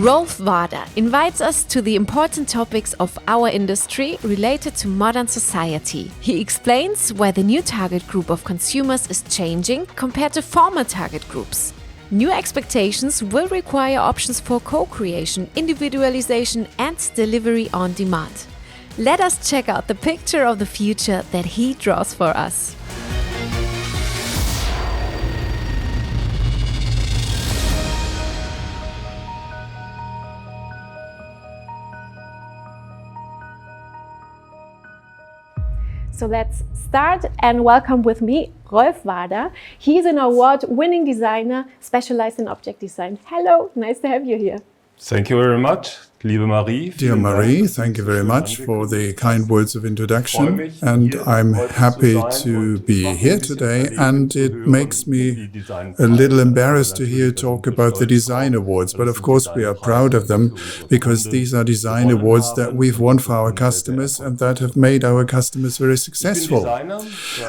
Rolf Wader invites us to the important topics of our industry related to modern society. He explains why the new target group of consumers is changing compared to former target groups. New expectations will require options for co-creation, individualization and delivery on demand. Let us check out the picture of the future that he draws for us. So let's start and welcome with me Rolf Wader. He's an award-winning designer specialized in object design. Hello, nice to have you here. Thank you very much, liebe Marie. Dear Marie, thank you very much for the kind words of introduction, and I'm happy to be here today, and it makes me a little embarrassed to hear talk about the design awards, but of course we are proud of them because these are design awards that we've won for our customers and that have made our customers very successful.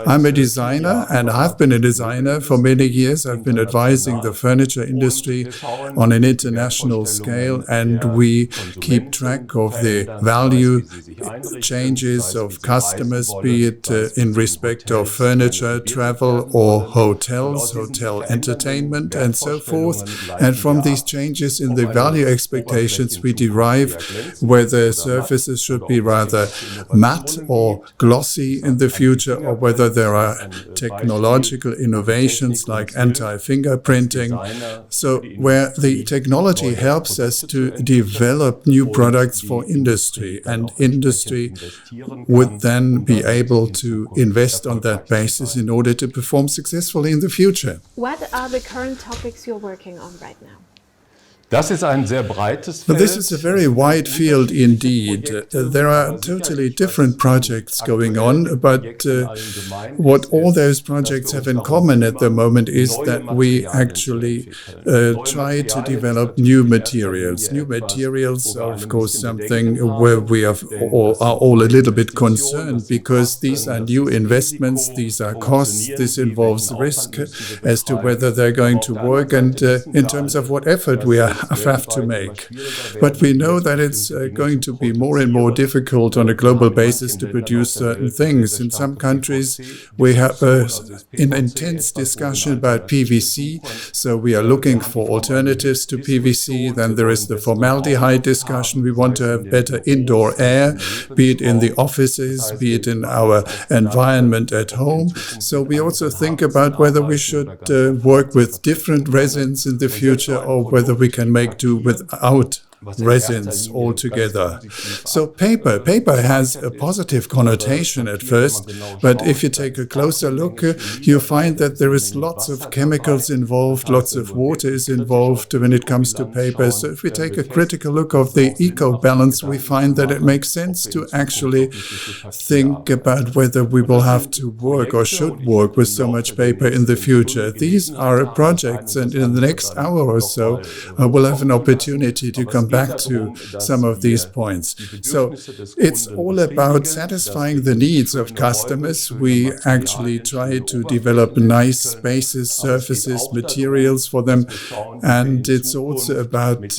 I'm a designer and I've been a designer for many years. I've been advising the furniture industry on an international scale, and we keep track of the value changes of customers, be it in respect of furniture, travel or hotels, hotel entertainment and so forth. And from these changes in the value expectations we derive whether surfaces should be rather matte or glossy in the future, or whether there are technological innovations like anti-fingerprinting. So where the technology helps us to develop new products for industry, and industry would then be able to invest on that basis in order to perform successfully in the future. What are the current topics you're working on right now? Das ist ein sehr breites Feld. This is a very wide field indeed. There are totally different projects going on, but what all those projects have in common at the moment is that we actually try to develop new materials. New materials are of course something where we are all a little bit concerned, because these are new investments, these are costs, this involves risk as to whether they're going to work, and in terms of what effort we have to make. But we know that it's going to be more and more difficult on a global basis to produce certain things. In some countries we have an intense discussion about PVC, so we are looking for alternatives to PVC. Then there is the formaldehyde discussion. We want to have better indoor air, be it in the offices, be it in our environment at home. So we also think about whether we should work with different resins in the future, or whether we can make do without resins altogether. So paper has a positive connotation at first, but if you take a closer look, you find that there is lots of chemicals involved, lots of water is involved when it comes to paper. So if we take a critical look of the eco-balance, we find that it makes sense to actually think about whether we will have to work or should work with so much paper in the future. These are projects, and in the next hour or so we'll have an opportunity to come back to some of these points. So it's all about satisfying the needs of customers. We actually try to develop nice spaces, surfaces, materials for them, and it's also about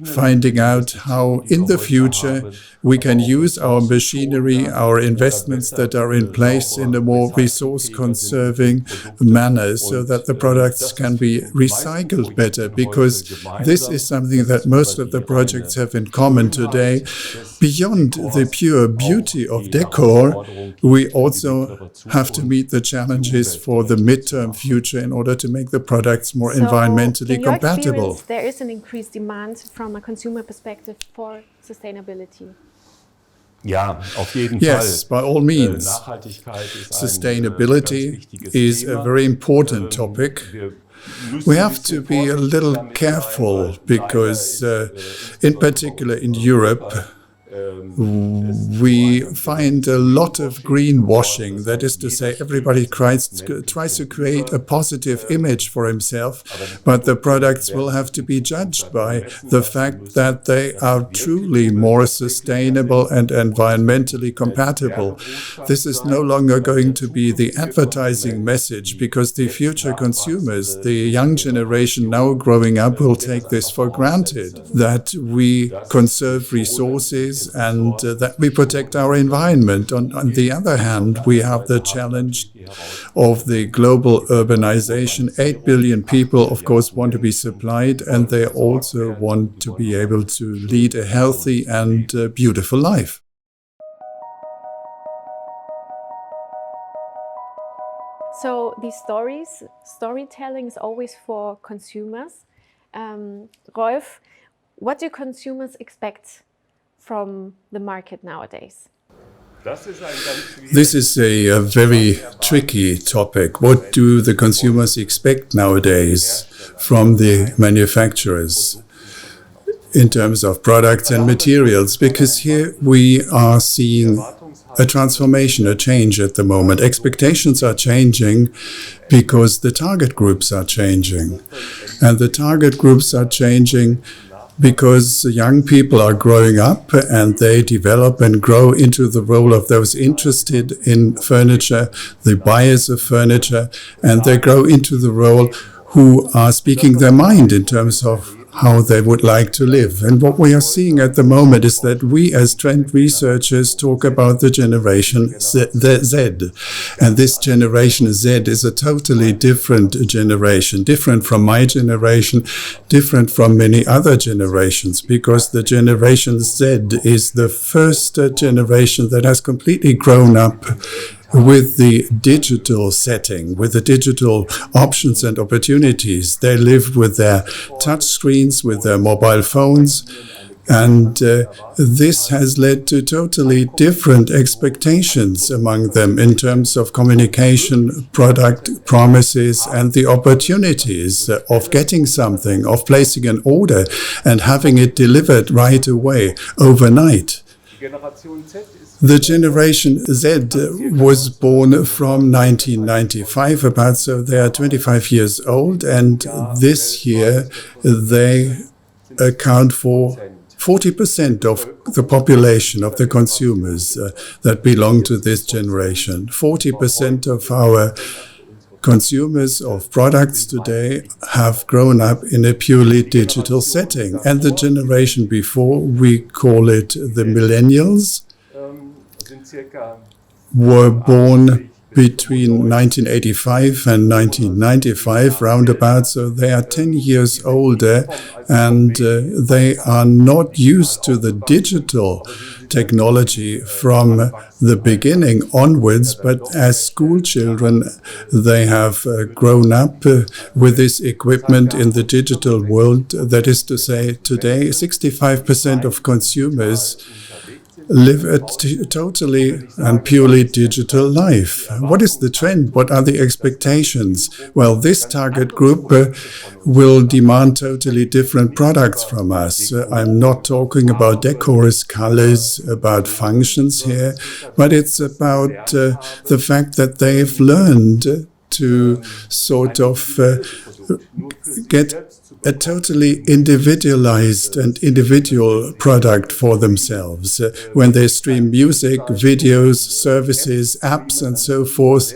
finding out how in the future we can use our machinery, our investments that are in place in a more resource-conserving manner, so that the products can be recycled better, because this is something that most of the projects have in common today. Beyond the pure beauty of decor, we also have to meet the challenges for the midterm future in order to make the products more environmentally compatible. There is an increased demand from a consumer perspective for sustainability. Ja, auf jeden Yes, by all means. Sustainability is a very important topic. We have to be a little careful because, in particular in Europe, we find a lot of greenwashing. That is to say, everybody tries to create a positive image for himself, but the products will have to be judged by the fact that they are truly more sustainable and environmentally compatible. This is no longer going to be the advertising message, because the future consumers, the young generation now growing up, will take this for granted, that we conserve resources and that we protect our environment. On the other hand, we have the challenge of the global urbanization. 8 billion people, of course, want to be supplied, and they also want to be able to lead a healthy and beautiful life. So these storytelling is always for consumers. Rolf, what do consumers expect from the market nowadays? This is a very tricky topic. What do the consumers expect nowadays from the manufacturers in terms of products and materials? Because here we are seeing a transformation, a change at the moment. Expectations are changing because the target groups are changing. And the target groups are changing because young people are growing up and they develop and grow into the role of those interested in furniture, the buyers of furniture, and they grow into the role who are speaking their mind in terms of how they would like to live. And what we are seeing at the moment is that we as trend researchers talk about the generation Z. And this generation Z is a totally different generation, different from my generation, different from many other generations, because the generation Z is the first generation that has completely grown up with the digital setting, with the digital options and opportunities. They live with their touch screens, with their mobile phones, and this has led to totally different expectations among them in terms of communication, product promises, and the opportunities of getting something, of placing an order and having it delivered right away, overnight. The generation Z was born from 1995 about, so they are 25 years old, and this year they account for 40% of the population, of the consumers that belong to this generation. 40% of our consumers of products today have grown up in a purely digital setting. And the generation before, we call it the millennials, were born between 1985 and 1995, roundabout, so they are 10 years older, and they are not used to the digital technology from the beginning onwards, but as school children they have grown up with this equipment in the digital world. That is to say, today 65% of consumers live a totally and purely digital life. What is the trend? What are the expectations? Well, this target group will demand totally different products from us. I'm not talking about decorous colors, about functions here, but it's about the fact that they've learned to sort of get a totally individualized and individual product for themselves. When they stream music, videos, services, apps, and so forth,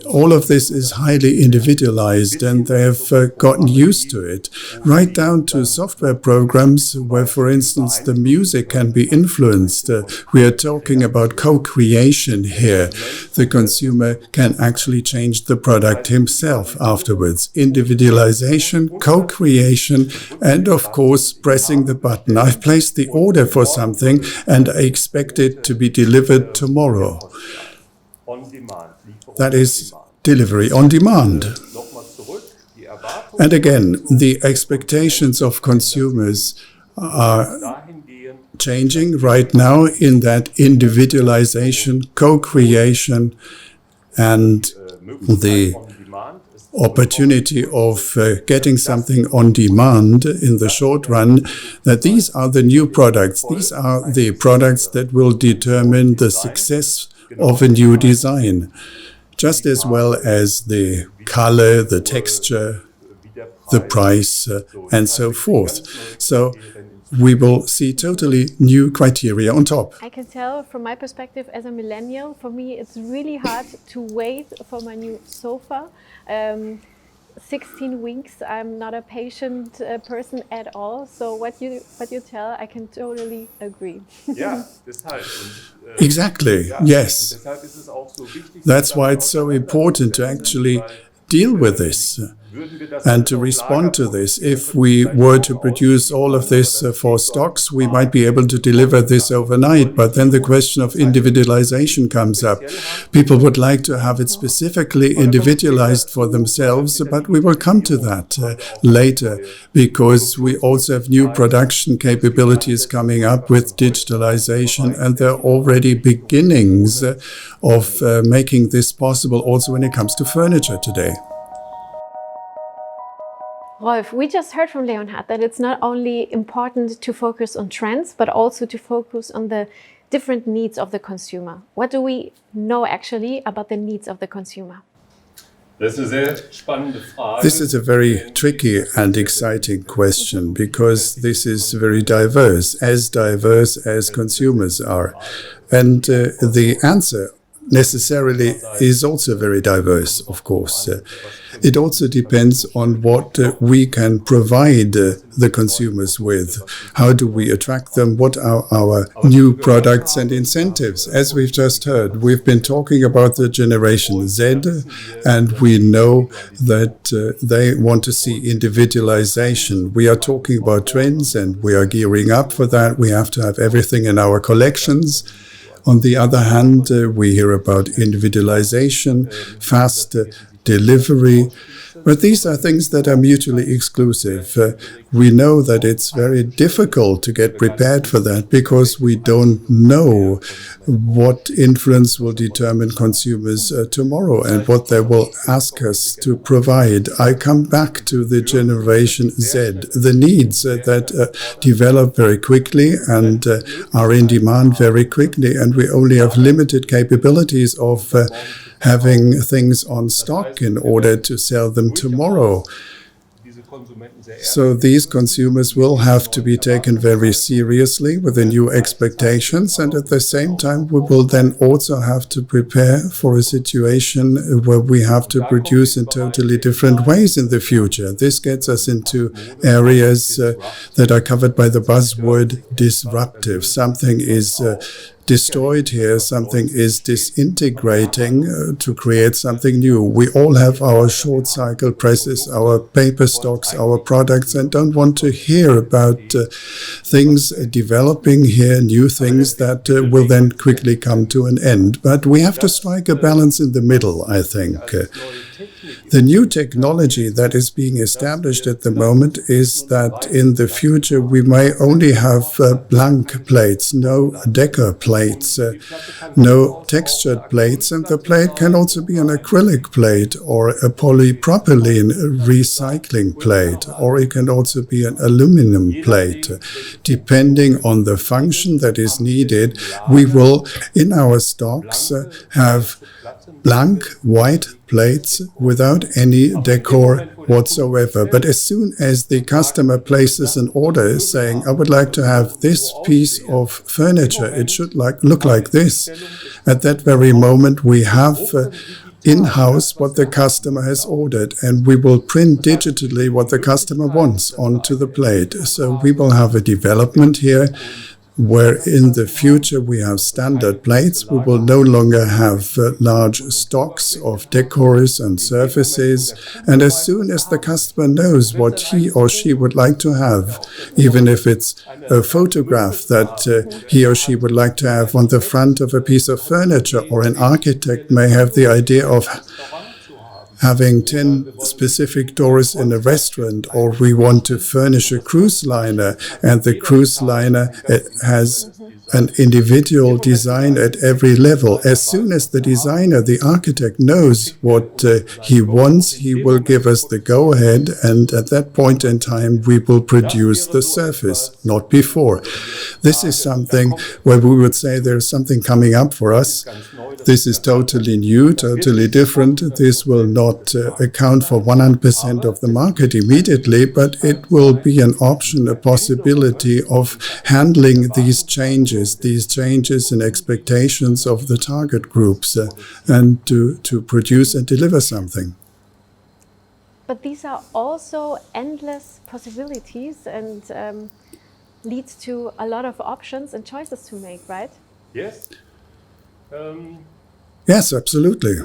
all of this is highly individualized, and they have gotten used to it, right down to software programs where, for instance, the music can be influenced. We are talking about co-creation here. The consumer can actually change the product himself afterwards. Individualization, co-creation, and of course, pressing the button. I've placed the order for something and I expect it to be delivered tomorrow. That is delivery on demand. And again, the expectations of consumers are changing right now in that individualization, co-creation, and the opportunity of getting something on demand in the short run, that these are the new products. These are the products that will determine the success of a new design, just as well as the color, the texture, the price, and so forth. So we will see totally new criteria on top. I can tell from my perspective as a millennial, for me it's really hard to wait for my new sofa. 16 weeks, I'm not a patient person at all. So what you tell, I can totally agree. Exactly, yes. That's why it's so important to actually deal with this and to respond to this. If we were to produce all of this for stocks, we might be able to deliver this overnight. But then the question of individualization comes up. People would like to have it specifically individualized for themselves, but we will come to that later, because we also have new production capabilities coming up with digitalization, and there are already beginnings of making this possible also when it comes to furniture today. Rolf, we just heard from Leonhard that it's not only important to focus on trends, but also to focus on the different needs of the consumer. What do we know actually about the needs of the consumer? This is a very tricky and exciting question, because this is very diverse as consumers are. And the answer necessarily is also very diverse, of course. It also depends on what we can provide the consumers with. How do we attract them? What are our new products and incentives? As we've just heard, we've been talking about the Generation Z, and we know that they want to see individualization. We are talking about trends, and we are gearing up for that. We have to have everything in our collections. On the other hand, we hear about individualization, fast delivery, but these are things that are mutually exclusive. We know that it's very difficult to get prepared for that, because we don't know what influence will determine consumers tomorrow and what they will ask us to provide. I come back to the Generation Z, the needs that develop very quickly and are in demand very quickly, and we only have limited capabilities of having things on stock in order to sell them tomorrow. So these consumers will have to be taken very seriously with the new expectations, and at the same time we will then also have to prepare for a situation where we have to produce in totally different ways in the future. This gets us into areas that are covered by the buzzword disruptive. Something is destroyed here, something is disintegrating to create something new. We all have our short cycle presses, our paper stocks, our products, and don't want to hear about things developing here, new things that will then quickly come to an end. But we have to strike a balance in the middle, I think. The new technology that is being established at the moment is that in the future we may only have blank plates, no decor plates, no textured plates, and the plate can also be an acrylic plate or a polypropylene recycling plate, or it can also be an aluminum plate. Depending on the function that is needed, we will in our stocks have blank white plates without any decor whatsoever. But as soon as the customer places an order saying, I would like to have this piece of furniture, it should look like this, at that very moment we have in-house what the customer has ordered, and we will print digitally what the customer wants onto the plate. So we will have a development here where in the future we have standard plates. We will no longer have large stocks of decors and surfaces, and as soon as the customer knows what he or she would like to have, even if it's a photograph that he or she would like to have on the front of a piece of furniture, or an architect may have the idea of having 10 specific doors in a restaurant, or we want to furnish a cruise liner, and the cruise liner has an individual design at every level. As soon as the designer, the architect, knows what he wants, he will give us the go-ahead, and at that point in time we will produce the surface, not before. This is something where we would say there's something coming up for us. This is totally new, totally different. This will not account for 100% of the market immediately, but it will be an option, a possibility of handling these changes in expectations of the target groups, and to produce and deliver something. But these are also endless possibilities and leads to a lot of options and choices to make, right? Yes. Yes, absolutely.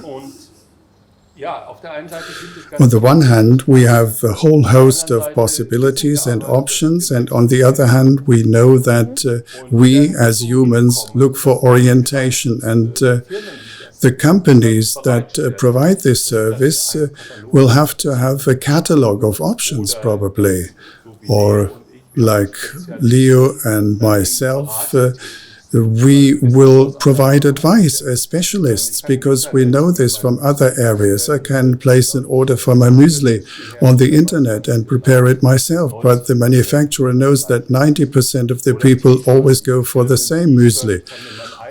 Ja, auf der einen Seite gibt es On the one hand, we have a whole host of possibilities and options, and on the other hand, we know that we as humans look for orientation, and the companies that provide this service will have to have a catalog of options probably, or like Leo and myself, we will provide advice as specialists because we know this from other areas. I can place an order for my muesli on the internet and prepare it myself, but the manufacturer knows that 90% of the people always go for the same muesli.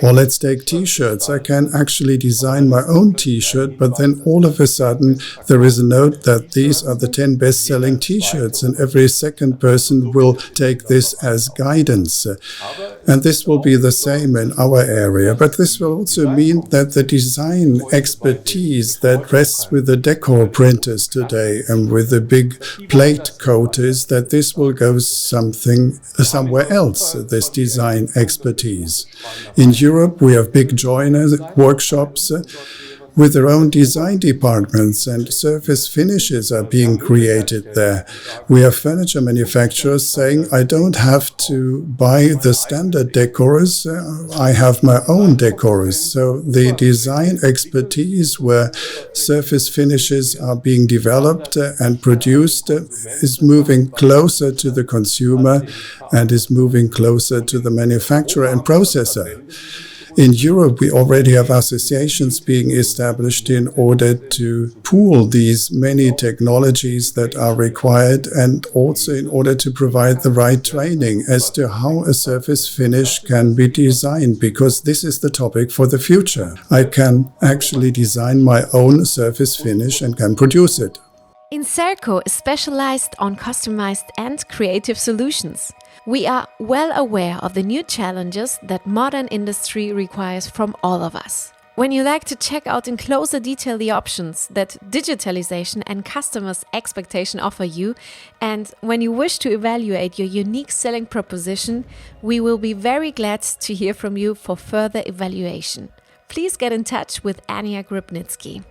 Or let's take t-shirts. I can actually design my own t-shirt, but then all of a sudden there is a note that these are the 10 best-selling t-shirts, and every second person will take this as guidance. And this will be the same in our area, but this will also mean that the design expertise that rests with the decor printers today and with the big plate coaters, that this will go somewhere else, this design expertise. In Europe, we have big joiners, workshops with their own design departments, and surface finishes are being created there. We have furniture manufacturers saying, I don't have to buy the standard decors, I have my own decors. So the design expertise where surface finishes are being developed and produced is moving closer to the consumer and is moving closer to the manufacturer and processor. In Europe, we already have associations being established in order to pool these many technologies that are required, and also in order to provide the right training as to how a surface finish can be designed, because this is the topic for the future. I can actually design my own surface finish and can produce it. Inserco is specialized on customized and creative solutions. We are well aware of the new challenges that modern industry requires from all of us. When you like to check out in closer detail the options that digitalization and customers' expectation offer you, and when you wish to evaluate your unique selling proposition, we will be very glad to hear from you for further evaluation. Please get in touch with Anja Gribnitsky.